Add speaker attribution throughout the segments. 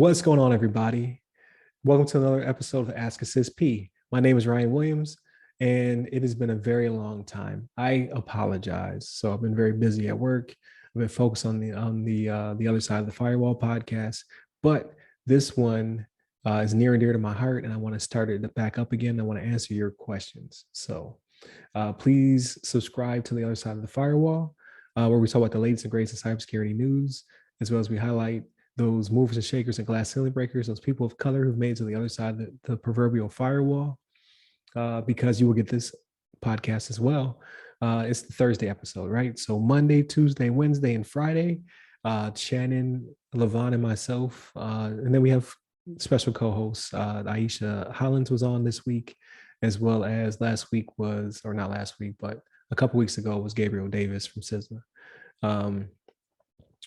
Speaker 1: What's going on, everybody? Welcome to another episode of Ask a CISSP. My name is Ryan Williams, and it has been a very long time. I apologize. So I've been very busy at work. I've been focused on the other side of the Firewall podcast, but this one is near and dear to my heart, and I want to start it back up again. I want to answer your questions. So please subscribe to the other side of the Firewall, where we talk about the latest and greatest in cybersecurity news, as well as we highlight those movers and shakers and glass ceiling breakers, those people of color who've made it to the other side of the proverbial firewall, because you will get this podcast as well. It's the Thursday episode, right? So Monday, Tuesday, Wednesday, and Friday, Shannon, Levon, and myself. And then we have special co-hosts. Aisha Hollins was on this week, as well as last week was, or not last week, but a couple weeks ago was Gabriel Davis from CISSP.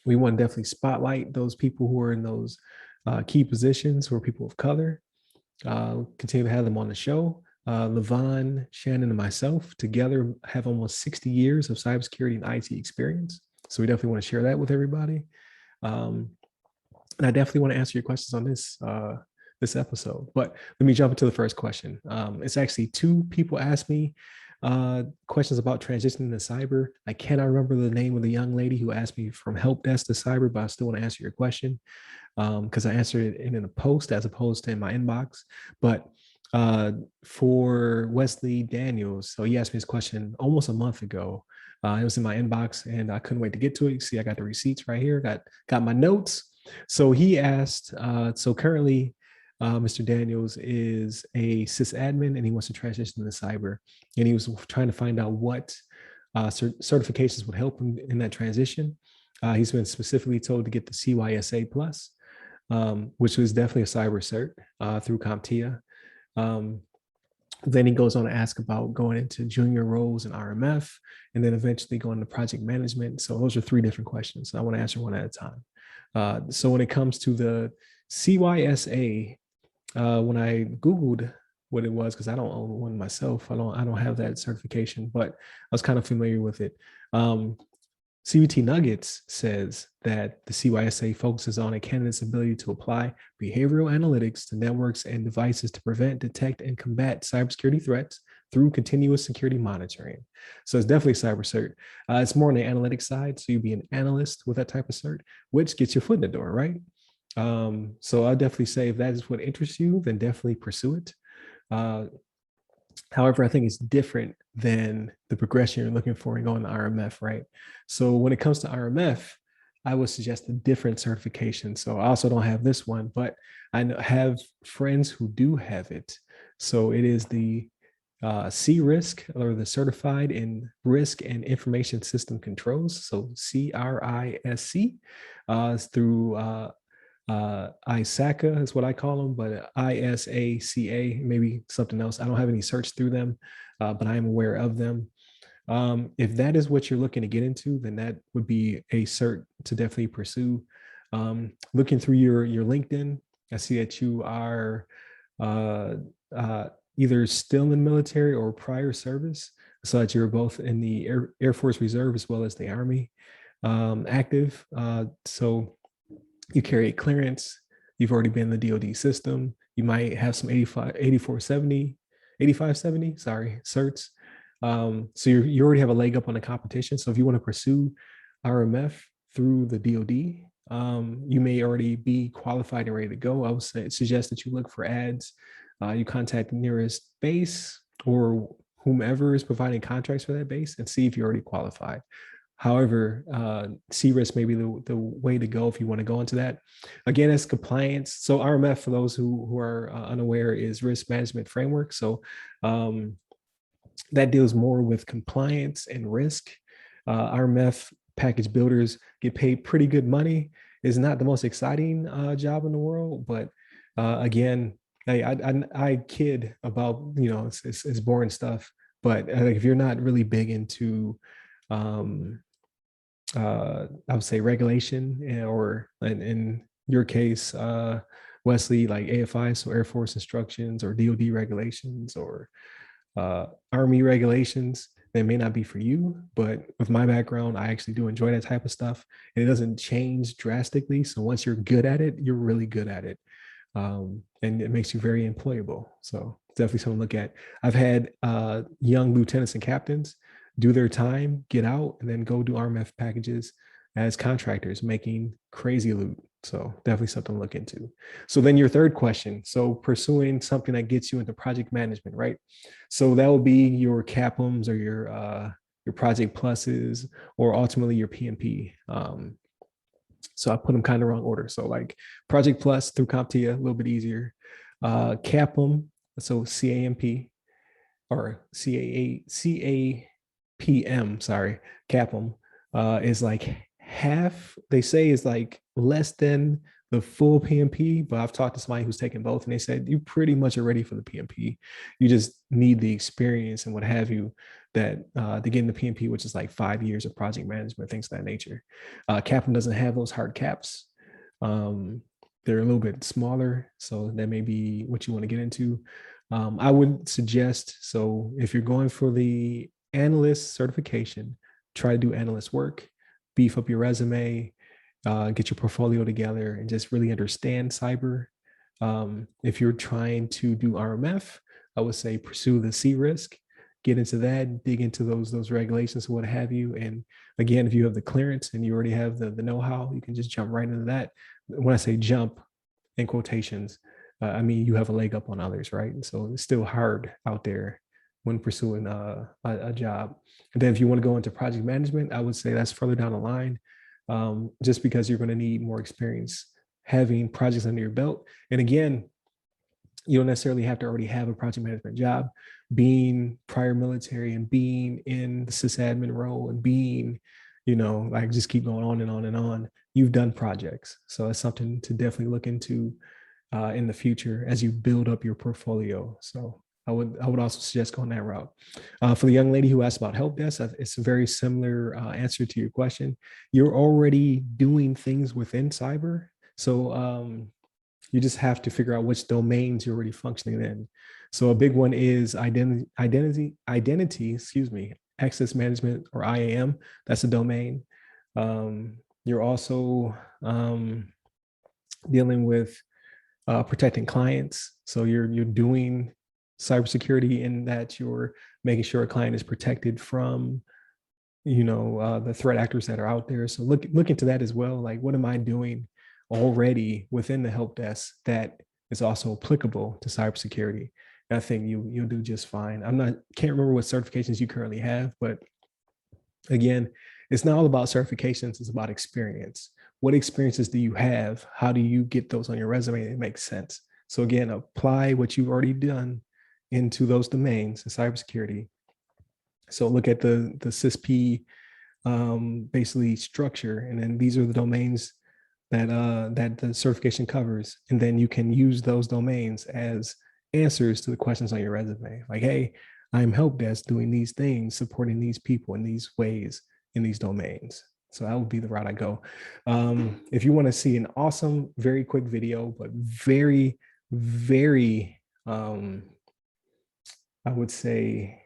Speaker 1: We want to definitely spotlight those people who are in those key positions, who are people of color. Continue to have them on the show. Levon, Shannon, and myself together have almost 60 years of cybersecurity and IT experience. So we definitely want to share that with everybody. And I definitely want to answer your questions on this episode. But let me jump into the first question. It's actually two people asked me questions about transitioning to cyber. I cannot remember the name of the young lady who asked me from help desk to cyber, but I still want to answer your question because I answered it in a post as opposed to in my inbox. But for Wesley Daniels, so he asked me this question almost a month ago. It was in my inbox and I couldn't wait to get to it. See, I got the receipts right here, got my notes. So he asked, so currently Mr. Daniels is a sysadmin and he wants to transition to cyber. And he was trying to find out what certifications would help him in that transition. He's been specifically told to get the CYSA Plus, which was definitely a cyber cert through CompTIA. Then he goes on to ask about going into junior roles in RMF and then eventually going to project management. So those are three different questions. So I want to answer one at a time. So when it comes to the CYSA, when I Googled what it was, because I don't own one myself, I don't have that certification, but I was kind of familiar with it. CBT Nuggets says that the CYSA focuses on a candidate's ability to apply behavioral analytics to networks and devices to prevent, detect, and combat cybersecurity threats through continuous security monitoring. So it's definitely cyber cert. It's more on the analytics side. So you'd be an analyst with that type of cert, which gets your foot in the door, right? So I'll definitely say if that is what interests you, then definitely pursue it. However, I think it's different than the progression you're looking for in going to RMF, right? So when it comes to RMF, I would suggest a different certification. So I also don't have this one, but I have friends who do have it. So it is the CRISC, or the Certified in Risk and Information System Controls. So CRISC through ISACA is what I call them, but ISACA, maybe something else. I don't have any search through them, but I am aware of them. If that is what you're looking to get into, then that would be a cert to definitely pursue. Looking through your LinkedIn, I see that you are either still in the military or prior service, so that you're both in the Air Force Reserve as well as the Army active. So you carry a clearance, you've already been in the DoD system, you might have some 8570 certs. So you already have a leg up on the competition. So if you want to pursue RMF through the DoD, you may already be qualified and ready to go. I would suggest that you look for ads, you contact the nearest base or whomever is providing contracts for that base and see if you're already qualified. However, CRISC may be the way to go if you want to go into that. Again, it's compliance. So RMF, for those who are unaware, is risk management framework. So that deals more with compliance and risk. RMF package builders get paid pretty good money. It's not the most exciting job in the world, but again, I kid about, it's boring stuff. But if you're not really big into I would say regulation, or in your case, Wesley, like AFI, so Air Force instructions, or DoD regulations, or Army regulations, It may not be for you, but with my background, I actually do enjoy that type of stuff, and it doesn't change drastically. So once you're good at it, you're really good at it, and it makes you very employable. So definitely something to look at. I've had young lieutenants and captains do their time, get out, and then go do RMF packages as contractors, making crazy loot. So definitely something to look into. So then your third question. So pursuing something that gets you into project management, right? So that will be your CAPMs or your Project Pluses, or ultimately your PMP. So I put them kind of wrong order. So like Project Plus through CompTIA, a little bit easier. CAPM, so CAMP or CAPM, sorry, CAPM is like half, they say is like less than the full PMP, but I've talked to somebody who's taken both and they said you pretty much are ready for the PMP. You just need the experience and what have you that to get in the PMP, which is like 5 years of project management, things of that nature. CAPM doesn't have those hard caps. They're a little bit smaller, so that may be what you want to get into. I would suggest, so if you're going for the analyst certification, try to do analyst work, beef up your resume, get your portfolio together, and just really understand cyber. If you're trying to do RMF, I would say pursue the CRISC, get into that, dig into those regulations, what have you. And again, if you have the clearance and you already have the know-how, you can just jump right into that. When I say jump in quotations, I mean, you have a leg up on others, right? And so it's still hard out there when pursuing a job. And then if you want to go into project management, I would say that's further down the line, just because you're going to need more experience having projects under your belt. And again, you don't necessarily have to already have a project management job. Being prior military and being in the sysadmin role and being, like just keep going on and on and on, you've done projects. So it's something to definitely look into in the future as you build up your portfolio. So I would also suggest going that route. For the young lady who asked about help desk, it's a very similar answer to your question. You're already doing things within cyber, so you just have to figure out which domains you're already functioning in. So a big one is identity, excuse me, access management, or IAM. That's a domain. You're also dealing with protecting clients. So you're doing cybersecurity in that you're making sure a client is protected from, the threat actors that are out there. So look into that as well. Like, what am I doing already within the help desk that is also applicable to cybersecurity? And I think you'll do just fine. Can't remember what certifications you currently have, but again, it's not all about certifications, it's about experience. What experiences do you have? How do you get those on your resume? It makes sense. So again, apply what you've already done into those domains in cybersecurity. So look at the CISSP basically structure, and then these are the domains that the certification covers, and then you can use those domains as answers to the questions on your resume. Like, hey, I'm help desk doing these things, supporting these people in these ways in these domains. So that would be the route I go. If you want to see an awesome, very quick video, but very, very, I would say,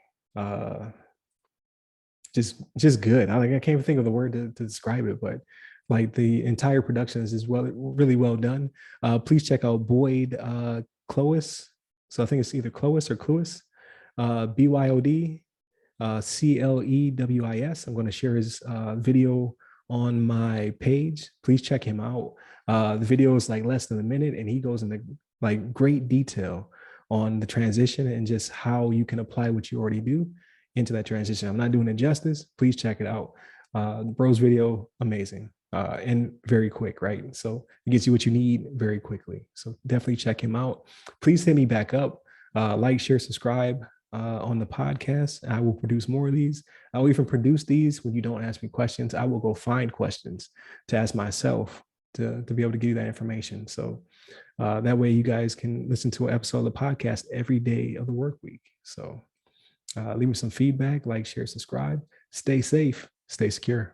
Speaker 1: just good. I can't even think of the word to describe it, but like the entire production is really well done. Please check out Boyd Clois. So I think it's either Clois or Clois, BYOD CLEWIS. I'm going to share his video on my page. Please check him out. The video is like less than a minute, and he goes into like great detail on the transition and just how you can apply what you already do into that transition. I'm not doing it justice. Please check it out. Bro's video, amazing. And very quick, right? So it gets you what you need very quickly. So definitely check him out. Please hit me back up. Like, share, subscribe on the podcast. I will produce more of these. I will even produce these when you don't ask me questions. I will go find questions to ask myself to be able to give you that information. So that way you guys can listen to an episode of the podcast every day of the work week. So leave me some feedback, like, share, subscribe. Stay safe, stay secure.